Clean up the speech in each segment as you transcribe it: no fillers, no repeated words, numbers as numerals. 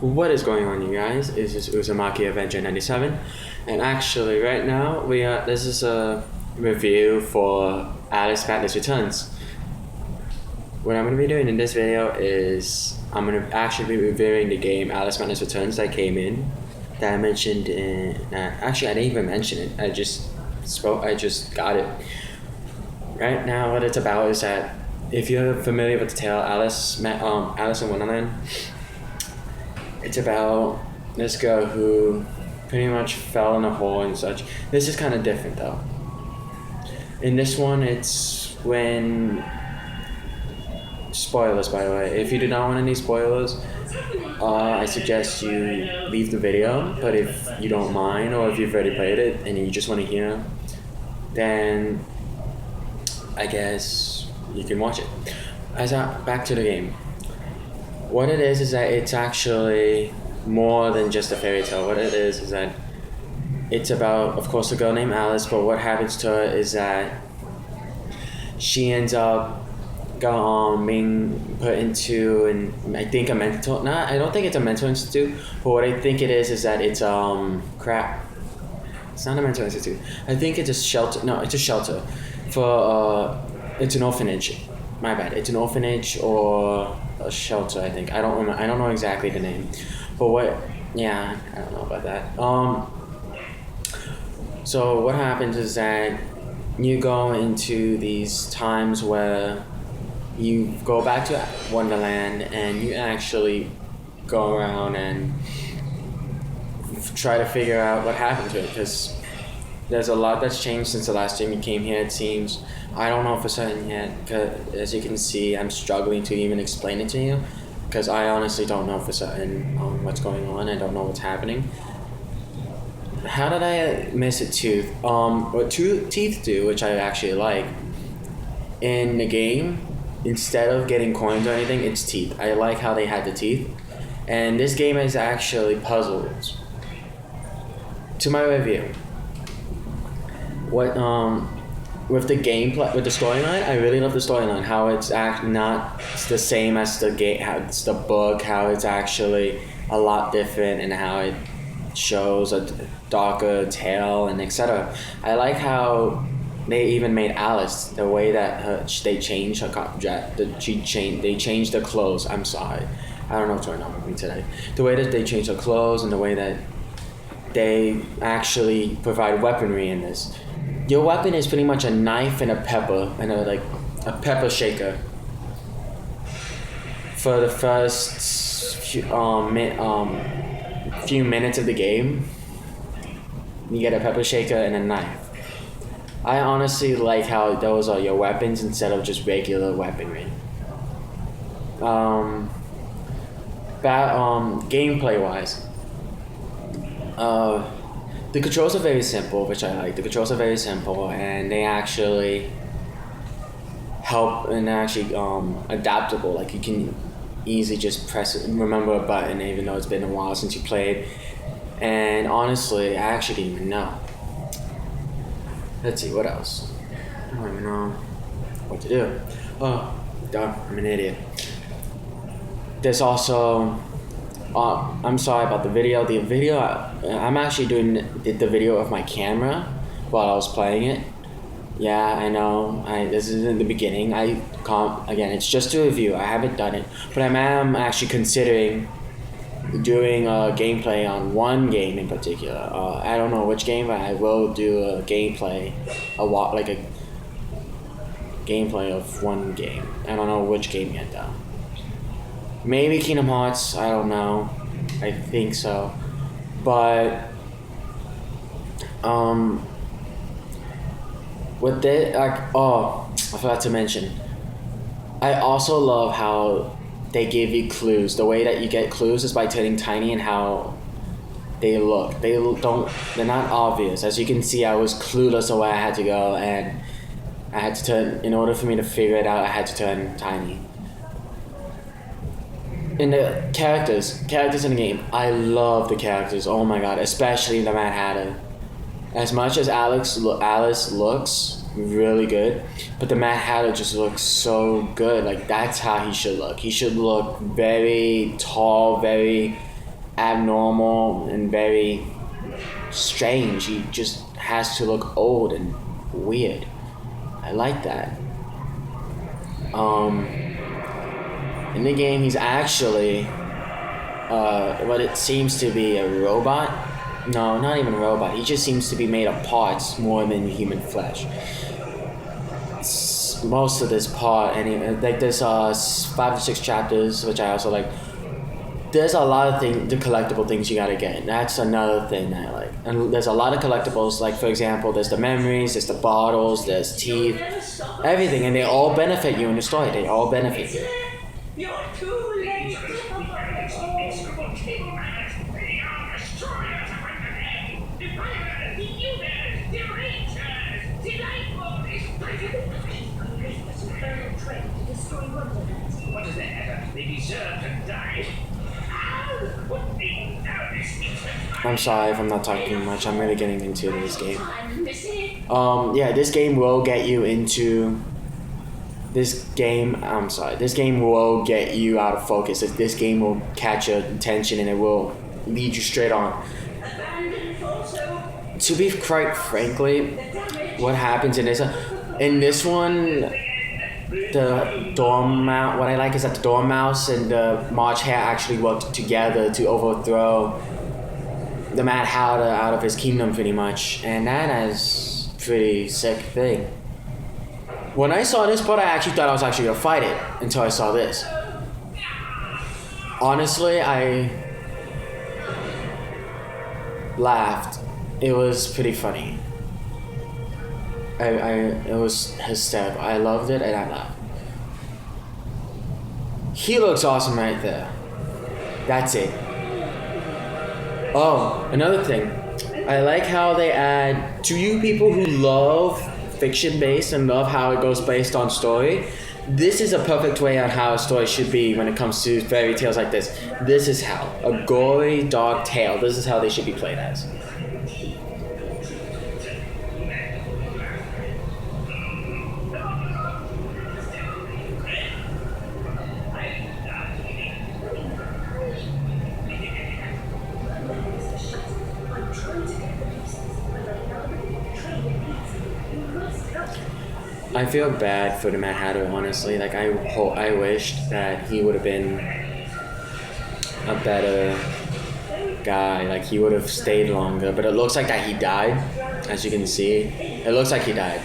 What is going on, you guys? This is Uzumaki Avenger 97, and actually, right now this is a review for Alice Madness Returns. What I'm going to be doing in this video is I'm going to actually be reviewing the game Alice Madness Returns that came in, that I mentioned in. Actually, I didn't even mention it. I just got it. Right now, what it's about is that if you're familiar with the tale Alice in Wonderland. It's about this girl who pretty much fell in a hole and such. This is kind of different though. In this one, it's when... Spoilers, by the way. If you do not want any spoilers, I suggest you leave the video. But if you don't mind, or if you've already played it and you just want to hear, then I guess you can watch it. Back to the game. What it is that it's actually more than just a fairy tale. What it is that it's about, of course, a girl named Alice, but what happens to her is that she ends up being put into I don't think it's a mental institute, but what I think it is that it's crap. It's not a mental institute. I think it's a shelter. No, it's a shelter for it's an orphanage. My bad. It's an orphanage or a shelter, I think. I don't remember. I don't know exactly the name. But I don't know about that. So what happens is that you go into these times where you go back to Wonderland and you actually go around and try to figure out what happened to it, because there's a lot that's changed since the last time you came here, it seems. I don't know for certain yet, because as you can see, I'm struggling to even explain it to you, because I honestly don't know for certain what's going on. I don't know what's happening. How did I miss a tooth? What teeth do, which I actually like, in the game, instead of getting coins or anything, it's teeth. I like how they had the teeth. And this game is actually puzzles. To my review. With the gameplay, with the storyline, I really love the storyline. How it's not the same as the game, how it's the book, how it's actually a lot different, and how it shows a darker tale and etc. I like how they even made Alice, the way that they changed her they changed the clothes. I'm sorry, I don't know what's going on with me today. The way that they changed her clothes and the way that they actually provide weaponry in this. Your weapon is pretty much a knife and a pepper and a pepper shaker. For the first few minutes of the game, you get a pepper shaker and a knife. I honestly like how those are your weapons instead of just regular weaponry. Gameplay wise, the controls are very simple, which I like. The controls are very simple, and they actually help, and they're actually adaptable. Like, you can easily just remember a button, even though it's been a while since you played. And honestly, I actually didn't even know. Let's see, what else? I don't even know what to do. Oh, darn, I'm an idiot. There's also... I'm sorry about the video. I'm actually doing the video of my camera while I was playing it. Yeah, I know. This is in the beginning. Again, it's just a review. I haven't done it, but I am actually considering doing a gameplay on one game in particular. I don't know which game, but I will do a gameplay, a gameplay of one game. I don't know which game yet though. Maybe Kingdom Hearts, I don't know. I think so. But with it, I forgot to mention. I also love how they give you clues. The way that you get clues is by turning tiny, and how they look. They're not obvious. As you can see, I was clueless of where I had to go, and I had to turn, in order for me to figure it out, I had to turn tiny. In the characters in the game, I love the characters. Oh my god, especially the Mad Hatter. As much as Alice looks really good, but the Mad Hatter just looks so good. Like, that's how he should look. He should look very tall, very abnormal and very strange. He just has to look old and weird. I like that. In the game, he's actually what it seems to be a robot. No, not even a robot. He just seems to be made of parts more than human flesh. Most of this part, and like there's 5 to 6 chapters, which I also like. There's a lot of the collectible things you gotta get. That's another thing that I like. And there's a lot of collectibles, like for example, there's the memories, there's the bottles, there's teeth, everything, and they all benefit you in the story. They all benefit you. You're too late. What does that matter? They deserve to die. I'm sorry if I'm not talking much. I'm really getting into this game. Yeah, this game will get you into. This game will get you out of focus. This game will catch your attention and it will lead you straight on. To be quite frankly, what happens in this one, the Dormouse. What I like is that the Dormouse and the March Hare actually worked together to overthrow the Mad Hatter out of his kingdom, pretty much, and that is a pretty sick thing. When I saw this part, I actually thought I was actually gonna fight it until I saw this. Honestly, I laughed. It was pretty funny. It was hysterical. I loved it and I laughed. He looks awesome right there. That's it. Oh, another thing. I like how they add, to you people who love fiction based and love how it goes based on story, this is a perfect way on how a story should be when it comes to fairy tales like this. This is how. A gory, dark tale. This is how they should be played as. I feel bad for the Mad Hatter, honestly. Like, I wished that he would have been a better guy. Like, he would have stayed longer. But it looks like that he died, as you can see. It looks like he died.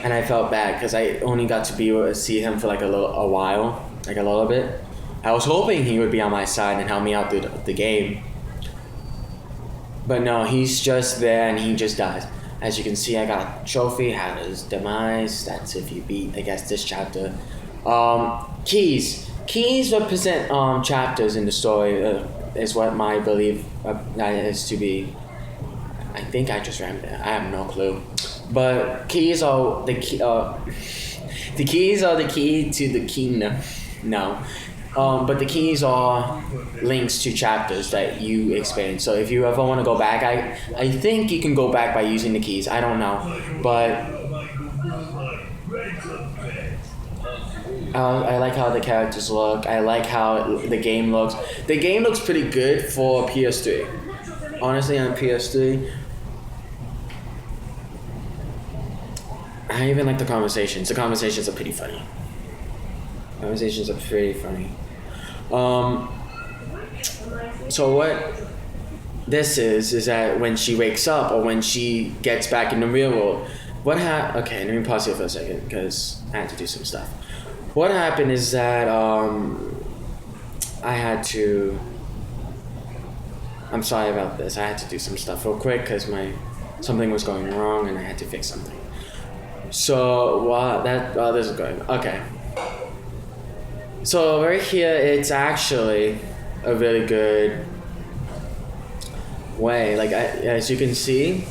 And I felt bad, because I only got to be able to see him for, like, a while. Like, a little bit. I was hoping he would be on my side and help me out through the game. But no, he's just there, and he just dies. As you can see, I got a trophy, Hatter's Demise. That's if you beat, I guess, this chapter. Keys. Keys represent chapters in the story, is what my belief is to be. I think I just ran there. I have no clue. But keys are the key. The keys are the key to the kingdom. No. But the keys are links to chapters that you experience. So if you ever want to go back, I think you can go back by using the keys. I don't know. But I like how the characters look. I like how the game looks. The game looks pretty good for PS3. Honestly, on PS3. I even like the conversations. The conversations are pretty funny. Conversations are pretty funny. So what this is that when she wakes up or when she gets back in the real world, okay, let me pause here for a second because I had to do some stuff. What happened is that I'm sorry about this. I had to do some stuff real quick because something was going wrong and I had to fix something. So this is going okay. So right here, it's actually a really good way. Like as you can see,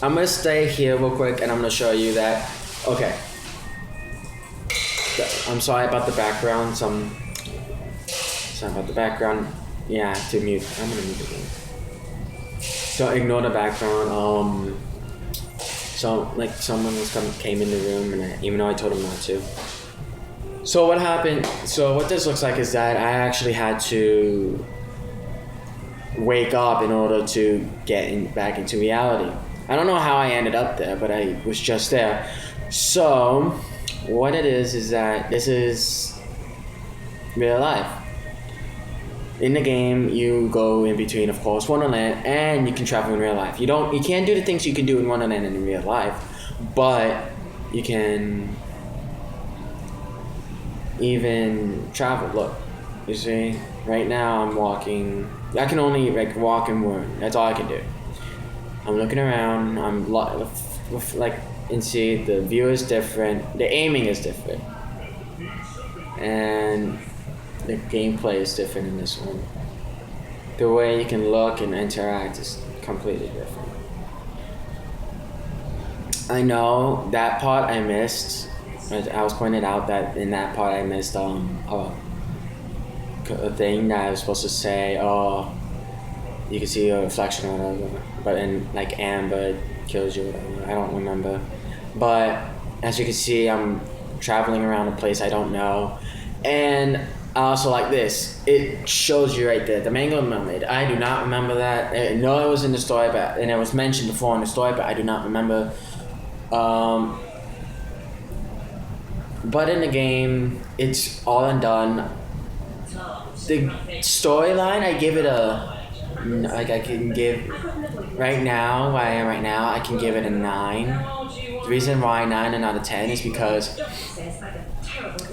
I'm gonna stay here real quick, and I'm gonna show you that. Okay. I'm sorry about the background. Sorry about the background. Yeah, I have to mute. I'm gonna mute again. So ignore the background. So like someone came in the room, and even though I told them not to. So what happened? So what this looks like is that I actually had to wake up in order to get back into reality. I don't know how I ended up there, but I was just there. So, what it is that this is real life. In the game, you go in between, of course, Wonderland, and you can travel in real life. You can't do the things you can do in Wonderland in real life, but you can even travel. Look, you see, right now I'm walking. I can only like walk and run. That's all I can do. I'm looking around. And see, the view is different. The aiming is different, and the gameplay is different in this one. The way you can look and interact is completely different. I know that part I missed. I was pointed out that in that part I missed a thing that I was supposed to say, oh, you can see a reflection or whatever, but in like amber it kills you or whatever. I don't remember. But as you can see, I'm traveling around a place I don't know, and I also like this. It shows you right there, the Mango Mermaid. I do not remember that. I know it was in the story, and it was mentioned before in the story, but I do not remember. But in the game, it's all undone. The storyline, I give it I can give, right now, where I am right now, I can give it a 9. The reason why 9 and not a 10 is because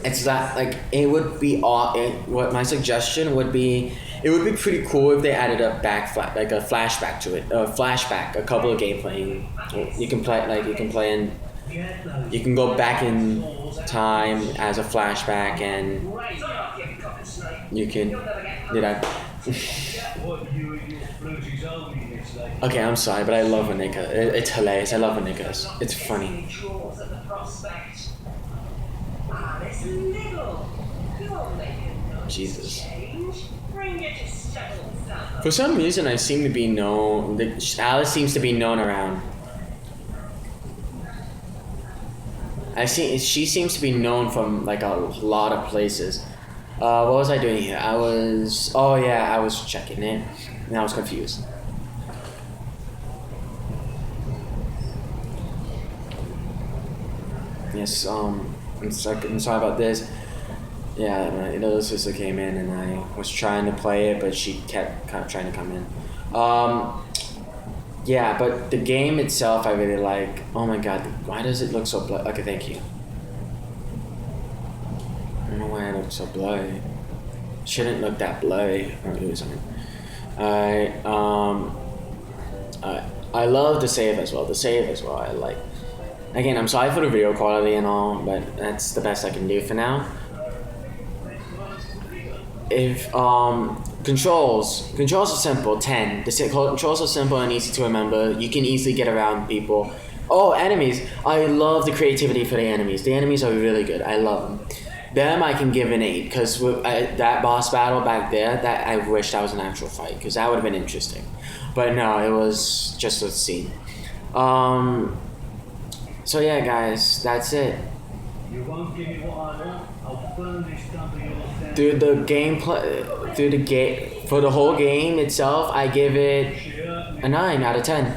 it's that, like, it would be what my suggestion would be, it would be pretty cool if they added a flashback to it, a couple of gameplay. You can go back in time as a flashback, and you can, okay, I'm sorry, but I love Anika. It's hilarious. I love Anika. It's funny. Jesus. For some reason, I seem to be known. Alice seems to be known around. She seems to be known from like a lot of places. What was I doing here? I was checking it, and I was confused. Yes, I'm sorry about this. Yeah, my little sister came in, and I was trying to play it, but she kept trying to come in. Yeah, but the game itself I really like. Oh my god, why does it look so blurry? Okay, thank you. I don't know why it looks so blurry. Shouldn't look that blurry. Alright, I love the save as well. I like. Again, I'm sorry for the video quality and all, but that's the best I can do for now. If controls are simple, 10. The controls are simple and easy to remember. You can easily get around people. Oh, enemies! I love the creativity for the enemies. The enemies are really good. I love them. Them I can give an 8 because that boss battle back there, that I wish that was an actual fight because that would have been interesting. But no, it was just a scene. So yeah, guys, that's it. You won't give me what I want. I'll burn this W. Through the gameplay, for the whole game itself, I give it a 9 out of 10.